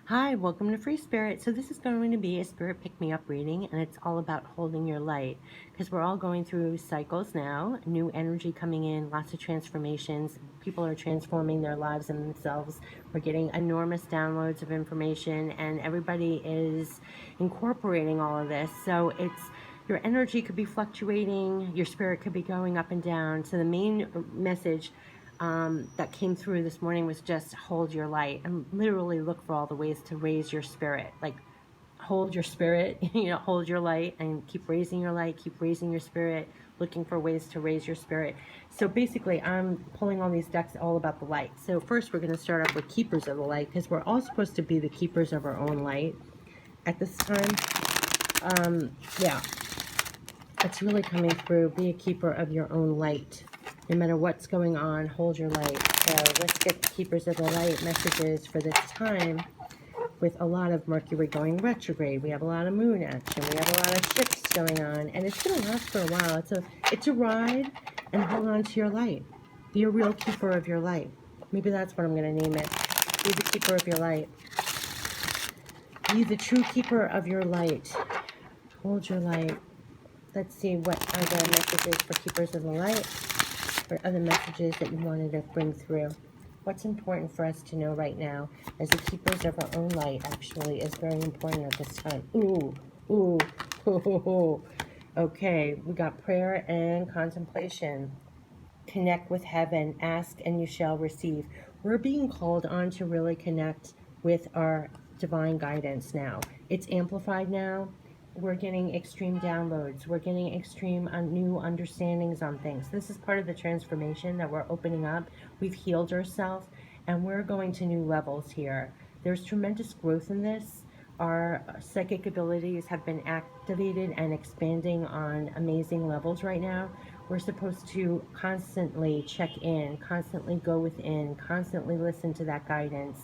Hi, welcome to Free Spirit. So this is going to be a Spirit Pick-Me-Up reading, and it's all about holding your light, because we're all going through cycles now, new energy coming in, lots of transformations. People are transforming their lives and themselves. We're getting enormous downloads of information, and everybody is incorporating all of this. So your energy could be fluctuating, your spirit could be going up and down. So the main message that came through this morning was just hold your light and literally look for all the ways to raise your spirit. Like, hold your spirit, hold your light and keep raising your light, keep raising your spirit, looking for ways to raise your spirit. So basically, I'm pulling all these decks all about the light. So first, we're going to start off with keepers of the light, because we're all supposed to be the keepers of our own light at this time. Yeah, it's really coming through. Be a keeper of your own light. No matter what's going on, hold your light. So let's get the keepers of the light messages for this time. With a lot of Mercury going retrograde, we have a lot of moon action, we have a lot of shifts going on, and it's going to last for a while. It's a ride, and hold on to your light. Be a real keeper of your light. Maybe that's what I'm going to name it. Be the keeper of your light. Be the true keeper of your light. Hold your light. Let's see what are the messages for keepers of the light, or other messages that you wanted to bring through. What's important for us to know right now as the keepers of our own light actually is very important at this time. Ooh, ooh, hoo, hoo, hoo. Okay, we got prayer and contemplation. Connect with heaven, ask and you shall receive. We're being called on to really connect with our divine guidance now. It's amplified now. We're getting extreme downloads. We're getting extreme new understandings on things. This is part of the transformation that we're opening up. We've healed ourselves, and we're going to new levels here. There's tremendous growth in this. Our psychic abilities have been activated and expanding on amazing levels right now. We're supposed to constantly check in, constantly go within, constantly listen to that guidance,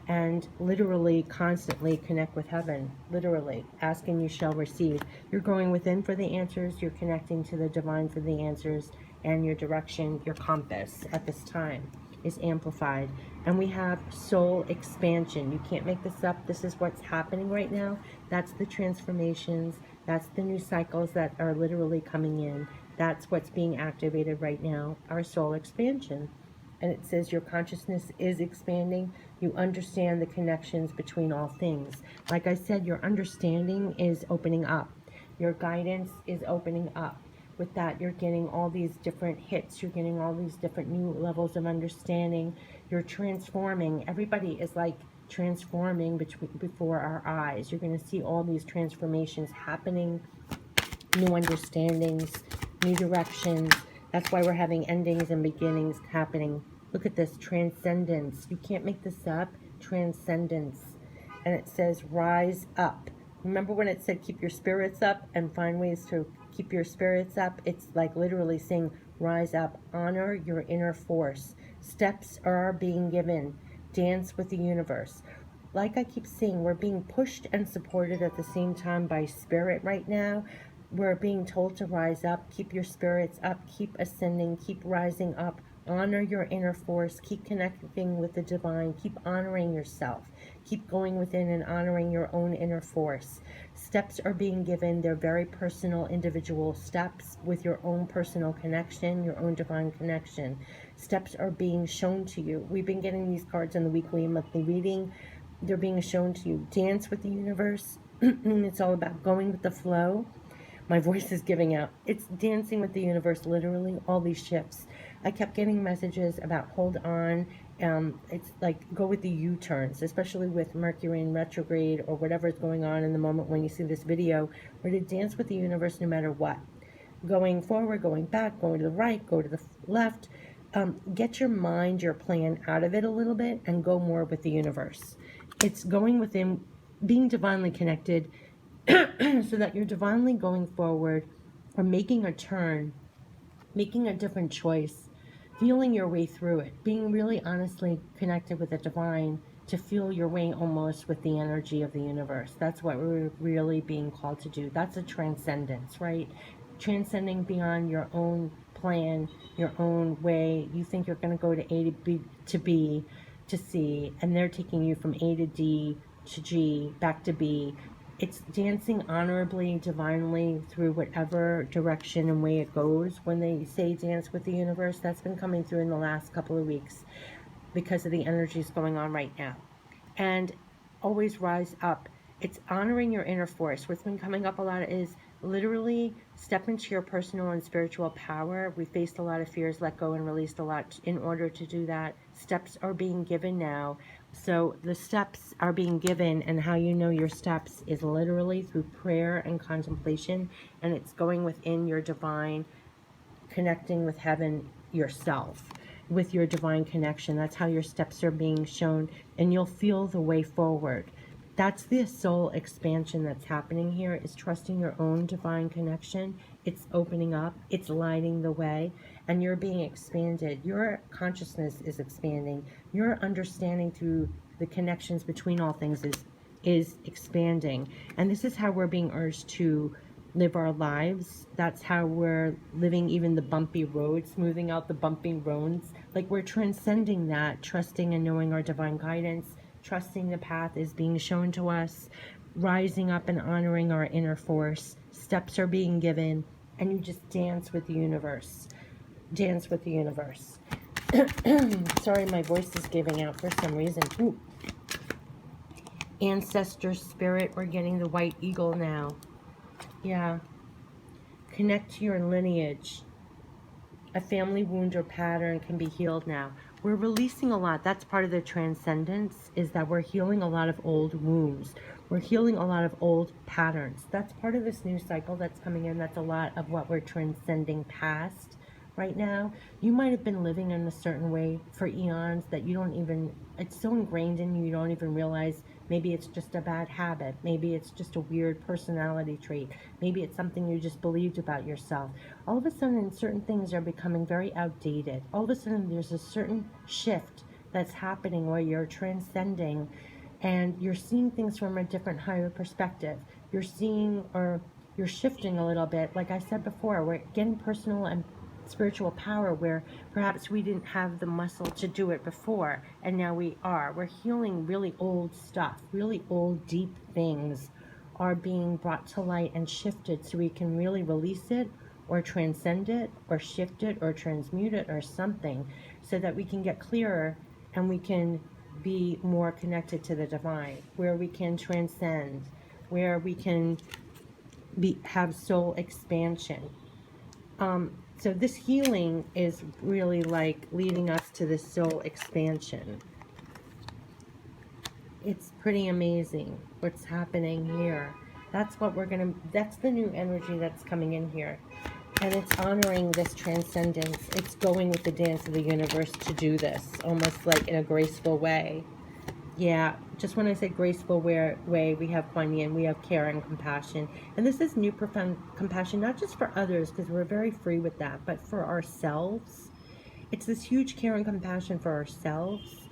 and literally constantly connect with heaven. Literally, ask and you shall receive. You're going within for the answers, you're connecting to the divine for the answers, and your direction, your compass at this time is amplified. And we have soul expansion. You can't make this up. This is what's happening right now. That's the transformations. That's the new cycles that are literally coming in. That's what's being activated right now, our soul expansion. And it says your consciousness is expanding. You understand the connections between all things. Like I said, your understanding is opening up. Your guidance is opening up. With that, you're getting all these different hits. You're getting all these different new levels of understanding. You're transforming. Everybody is like transforming before our eyes. You're going to see all these transformations happening, new understandings, new directions. That's why we're having endings and beginnings happening. Look at this, transcendence. You can't make this up. Transcendence. And it says rise up. Remember when it said keep your spirits up and find ways to keep your spirits up? It's like literally saying rise up. Honor your inner force. Steps are being given. Dance with the universe. Like I keep saying, we're being pushed and supported at the same time by spirit right now. We're being told to rise up, keep your spirits up, keep ascending, keep rising up, honor your inner force, keep connecting with the divine, keep honoring yourself, keep going within and honoring your own inner force. Steps are being given. They're very personal, individual steps with your own personal connection, your own divine connection. Steps are being shown to you. We've been getting these cards in the weekly and monthly reading. They're being shown to you. Dance with the universe. It's all about going with the flow. My voice is giving out. It's dancing with the universe, literally, all these shifts. I kept getting messages about hold on. It's like go with the U-turns, especially with Mercury in retrograde or whatever is going on in the moment when you see this video. We're to dance with the universe no matter what. Going forward, going back, going to the right, go to the left. Get your mind, your plan out of it a little bit and go more with the universe. It's going within, being divinely connected, so that you're divinely going forward or making a turn, making a different choice, feeling your way through it, being really honestly connected with the divine to feel your way almost with the energy of the universe. That's what we're really being called to do. That's a transcendence, right? Transcending beyond your own plan, your own way. You think you're going to go to A to B to C, and they're taking you from A to D to G, back to B. It's dancing honorably, divinely through whatever direction and way it goes. When they say dance with the universe, that's been coming through in the last couple of weeks because of the energies going on right now. And always rise up. It's honoring your inner force. What's been coming up a lot is literally step into your personal and spiritual power. We faced a lot of fears, let go and released a lot. In order to do that, steps are being given now. So the steps are being given, and how you know your steps is literally through prayer and contemplation, and it's going within your divine, connecting with heaven yourself, with your divine connection. That's how your steps are being shown, and you'll feel the way forward. That's the soul expansion that's happening here, is trusting your own divine connection. It's opening up, it's lighting the way, and you're being expanded. Your consciousness is expanding. Your understanding through the connections between all things is expanding. And this is how we're being urged to live our lives. That's how we're living even the bumpy roads, smoothing out the bumpy roads. Like, we're transcending that, trusting and knowing our divine guidance, trusting the path is being shown to us, rising up and honoring our inner force. Steps are being given, and you just dance with the universe. Dance with the universe. Sorry, my voice is giving out for some reason. Ooh. Ancestor spirit, we're getting the white eagle now. Yeah. Connect to your lineage. A family wound or pattern can be healed now. We're releasing a lot. That's part of the transcendence, is that we're healing a lot of old wounds. We're healing a lot of old patterns. That's part of this new cycle that's coming in. That's a lot of what we're transcending past right now. You might have been living in a certain way for eons that you don't even, it's so ingrained in you, you don't even realize. Maybe it's just a bad habit. Maybe it's just a weird personality trait. Maybe it's something you just believed about yourself. All of a sudden, certain things are becoming very outdated. All of a sudden, there's a certain shift that's happening where you're transcending and you're seeing things from a different, higher perspective. You're seeing, or you're shifting a little bit. Like I said before, we're getting personal and spiritual power where perhaps we didn't have the muscle to do it before, and now we are. We're healing really old stuff, really old deep things are being brought to light and shifted so we can really release it or transcend it or shift it or transmute it or something, so that we can get clearer and we can be more connected to the divine, where we can transcend, where we can have soul expansion. So this healing is really like leading us to this soul expansion. It's pretty amazing what's happening here. That's what we're going to, that's the new energy that's coming in here. And it's honoring this transcendence. It's going with the dance of the universe to do this, almost like in a graceful way. Yeah, just when I say graceful way, we have Kuan Yin, we have care and compassion. And this is new profound compassion, not just for others, because we're very free with that, but for ourselves. It's this huge care and compassion for ourselves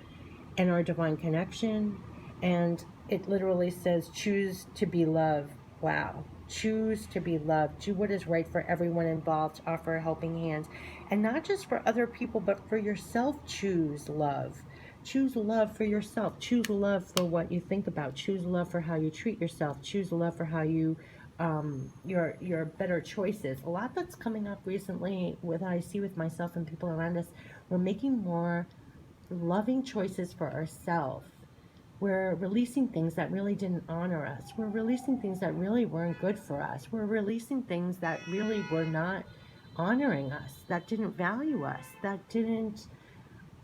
and our divine connection. And it literally says, choose to be loved. Wow. Choose to be loved. Do what is right for everyone involved. Offer a helping hand. And not just for other people, but for yourself. Choose love. Choose love for yourself. Choose love for what you think about. Choose love for how you treat yourself. Choose love for how you, your better choices. A lot that's coming up recently, with I see with myself and people around us, we're making more loving choices for ourselves. We're releasing things that really didn't honor us. We're releasing things that really weren't good for us. We're releasing things that really were not honoring us, that didn't value us, that didn't...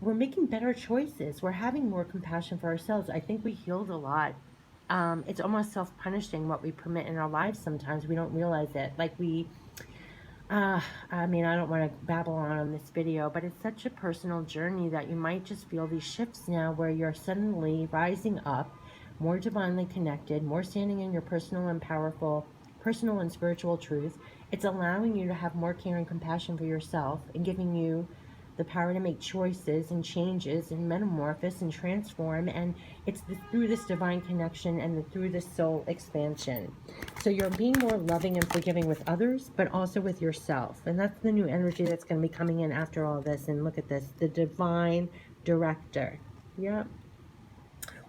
We're making better choices. We're having more compassion for ourselves. I think we healed a lot. It's almost self-punishing what we permit in our lives sometimes. We don't realize it. Like I mean, I don't want to babble on this video, but it's such a personal journey that you might just feel these shifts now where you're suddenly rising up, more divinely connected, more standing in your personal and powerful, personal and spiritual truth. It's allowing you to have more care and compassion for yourself and giving you the power to make choices and changes and metamorphose and transform. And it's through this divine connection and through this soul expansion. So you're being more loving and forgiving with others, but also with yourself. And that's the new energy that's going to be coming in after all this. And look at this, the divine director. Yep.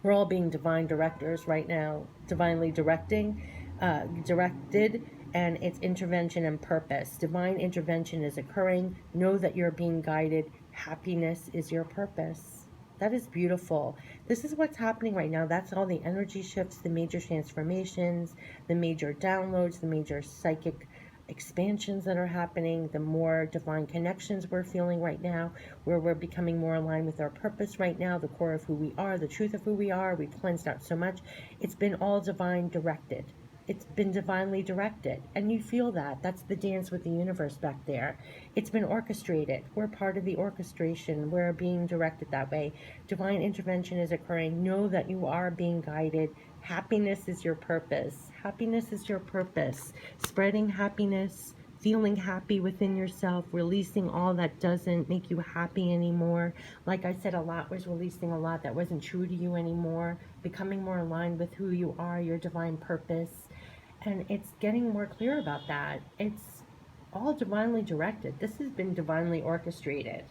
We're all being divine directors right now, divinely directed, and it's intervention and purpose. Divine intervention is occurring. Know that you're being guided. Happiness is your purpose. That is beautiful. This is what's happening right now. That's all the energy shifts, the major transformations, the major downloads, the major psychic expansions that are happening, the more divine connections we're feeling right now, where we're becoming more aligned with our purpose right now, the core of who we are, the truth of who we are. We've cleansed out so much. It's been all divine directed. It's been divinely directed. And you feel that. That's the dance with the universe back there. It's been orchestrated. We're part of the orchestration. We're being directed that way. Divine intervention is occurring. Know that you are being guided. Happiness is your purpose. Happiness is your purpose. Spreading happiness, feeling happy within yourself, releasing all that doesn't make you happy anymore. Like I said, a lot was releasing a lot that wasn't true to you anymore. Becoming more aligned with who you are, your divine purpose. And it's getting more clear about that. It's all divinely directed. This has been divinely orchestrated.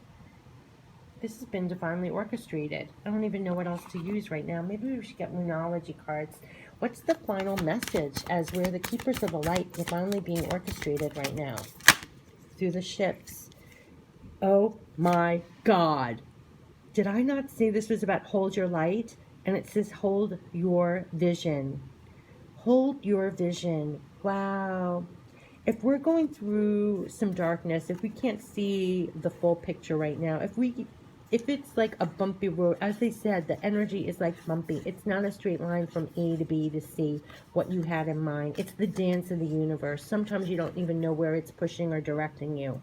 This has been divinely orchestrated. I don't even know what else to use right now. Maybe we should get Moonology cards. What's the final message as we're the keepers of the light, divinely being orchestrated right now through the shifts? Oh my God. Did I not say this was about hold your light? And it says hold your vision. Hold your vision. Wow. If we're going through some darkness, if we can't see the full picture right now, if it's like a bumpy road, as they said, the energy is like bumpy. It's not a straight line from A to B to C, what you had in mind. It's the dance of the universe. Sometimes you don't even know where it's pushing or directing you.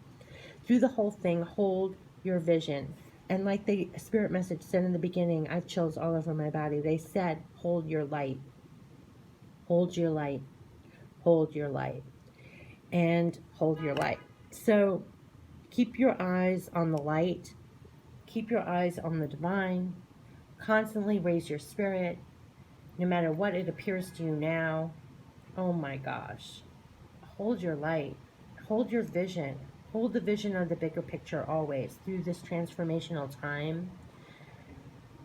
Through the whole thing, hold your vision. And like the spirit message said in the beginning, I have chills all over my body. They said, hold your light. Hold your light. Hold your light. And hold your light. So keep your eyes on the light. Keep your eyes on the divine. Constantly raise your spirit, no matter what it appears to you now. Oh my gosh. Hold your light. Hold your vision. Hold the vision of the bigger picture always through this transformational time.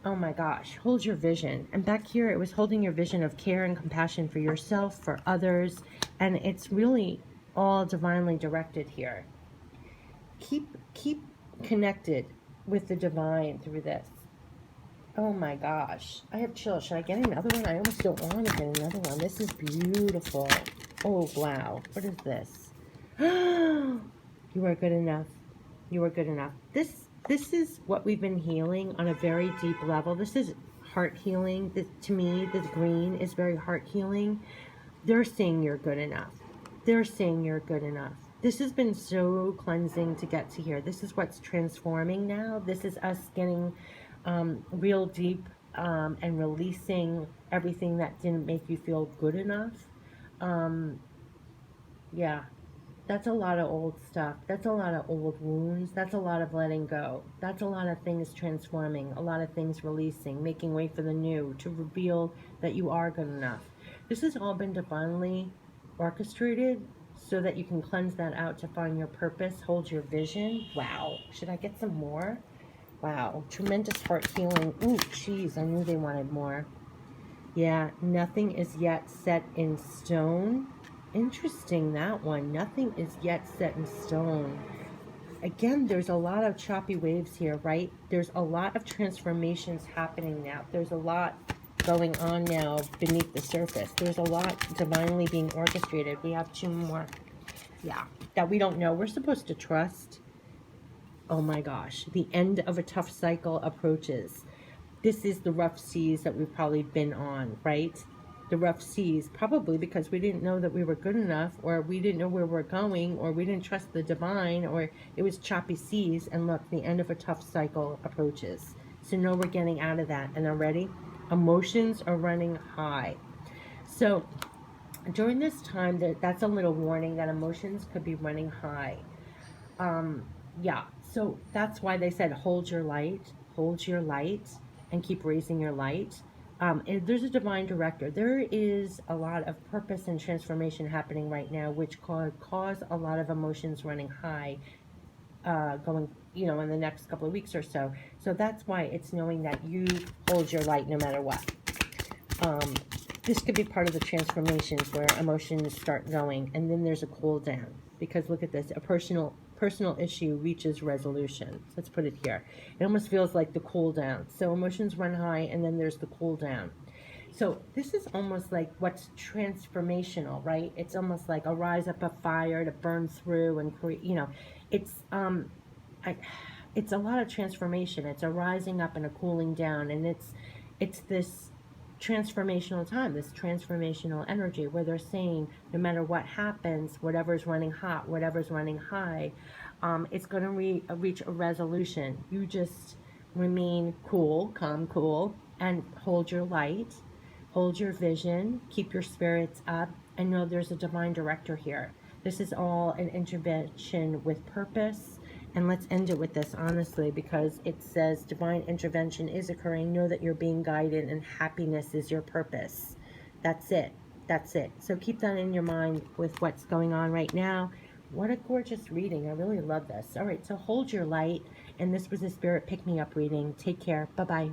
Oh my gosh. Hold your vision. And back here, it was holding your vision of care and compassion for yourself, for others. And it's really all divinely directed here. Keep connected with the divine through this. Oh my gosh. I have chills. Should I get another one? I almost don't want to get another one. This is beautiful. Oh, wow. What is this? You are good enough. You are good enough. This is what we've been healing on a very deep level. This is heart healing. To me, this green is very heart healing. They're saying you're good enough. They're saying you're good enough. This has been so cleansing to get to here. This is what's transforming now. This is us getting real deep and releasing everything that didn't make you feel good enough. Yeah, that's a lot of old stuff. That's a lot of old wounds. That's a lot of letting go. That's a lot of things transforming, a lot of things releasing, making way for the new, to reveal that you are good enough. This has all been divinely orchestrated so that you can cleanse that out to find your purpose, hold your vision. Wow. Should I get some more? Wow. Tremendous heart healing. Ooh, geez, I knew they wanted more. Yeah, nothing is yet set in stone. Interesting, that one. Nothing is yet set in stone. Again, there's a lot of choppy waves here, right? There's a lot of transformations happening now. There's a lot going on now beneath the surface. There's a lot divinely being orchestrated. We have two more, yeah, that we don't know. We're supposed to trust. Oh my gosh, the end of a tough cycle approaches. This is the rough seas that we've probably been on, right? The rough seas, probably because we didn't know that we were good enough, or we didn't know where we're going, or we didn't trust the divine, or it was choppy seas. And look, the end of a tough cycle approaches. So know we're getting out of that. And already, emotions are running high. So during this time, that's a little warning that emotions could be running high. Yeah, so that's why they said hold your light, and keep raising your light. And there's a divine director. There is a lot of purpose and transformation happening right now, which could cause a lot of emotions running high, going you know, in the next couple of weeks or so. So that's why it's knowing that you hold your light no matter what. Um, this could be part of the transformations where emotions start going, and then there's a cool down. Because look at this, a personal issue reaches resolution. Let's put it here. It almost feels like the cool down. So emotions run high, and then there's the cool down. So this is almost like what's transformational, right? It's almost like a rise up of fire to burn through and create. You know, it's I, it's a lot of transformation. It's a rising up and a cooling down, and it's this transformational time, this transformational energy where they're saying no matter what happens, whatever's running hot, whatever's running high, it's going to reach a resolution. You just remain cool, calm, cool, and hold your light, hold your vision, keep your spirits up, and know there's a divine director here. This is all an intervention with purpose. And let's end it with this, honestly, because it says divine intervention is occurring. Know that you're being guided and happiness is your purpose. That's it. That's it. So keep that in your mind with what's going on right now. What a gorgeous reading. I really love this. All right, so hold your light. And this was a Spirit Pick Me Up reading. Take care. Bye-bye.